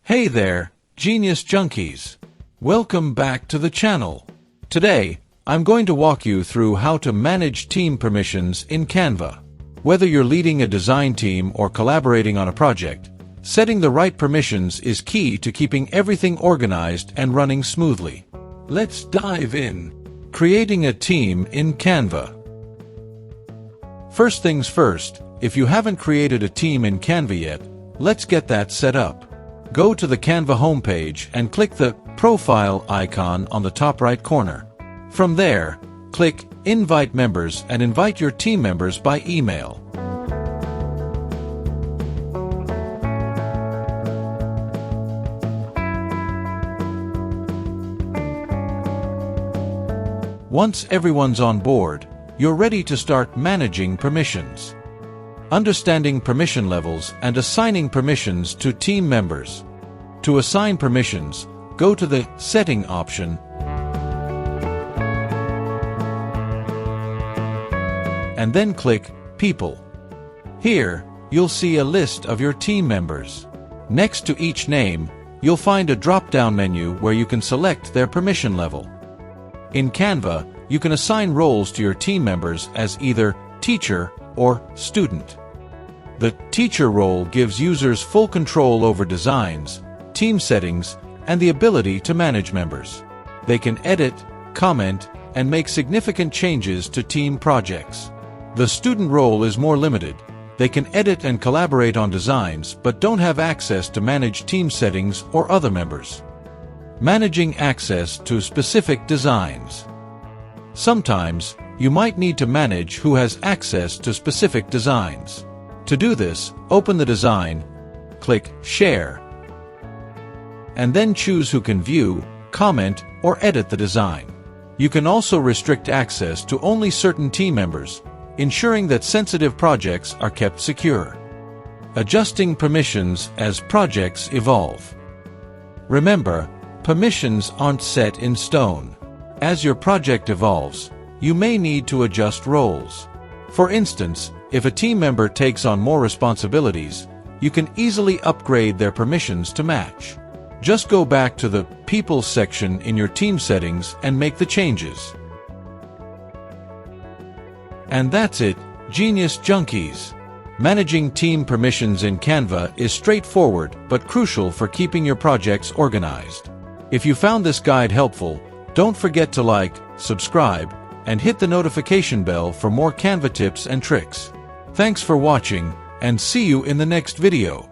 Hey there, Genius Junkies! Welcome back to the channel. Today, I'm going to walk you through how to manage team permissions in Canva. Whether you're leading a design team or collaborating on a project, setting the right permissions is key to keeping everything organized and running smoothly. Let's dive in. Creating a team in Canva. First things first, if you haven't created a team in Canva yet, let's get that set up. Go to the Canva homepage and click the profile icon on the top right corner. From there, click Invite Members and invite your team members by email. Once everyone's on board, you're ready to start managing permissions. Understanding permission levels and assigning permissions to team members. To assign permissions, go to the Setting option and then click People. Here, you'll see a list of your team members. Next to each name, you'll find a drop-down menu where you can select their permission level. In Canva, you can assign roles to your team members as either teacher or student. The teacher role gives users full control over designs, team settings, and the ability to manage members. They can edit, comment, and make significant changes to team projects. The student role is more limited. They can edit and collaborate on designs but don't have access to manage team settings or other members. Managing access to specific designs. Sometimes, you might need to manage who has access to specific designs. To do this, open the design, click Share, and then choose who can view, comment, or edit the design. You can also restrict access to only certain team members, ensuring that sensitive projects are kept secure. Adjusting permissions as projects evolve. Remember, permissions aren't set in stone. As your project evolves, you may need to adjust roles. For instance, if a team member takes on more responsibilities, you can easily upgrade their permissions to match. Just go back to the People section in your team settings and make the changes. And that's it, Genius Junkies! Managing team permissions in Canva is straightforward but crucial for keeping your projects organized. If you found this guide helpful, don't forget to like, subscribe, and hit the notification bell for more Canva tips and tricks. Thanks for watching, and see you in the next video.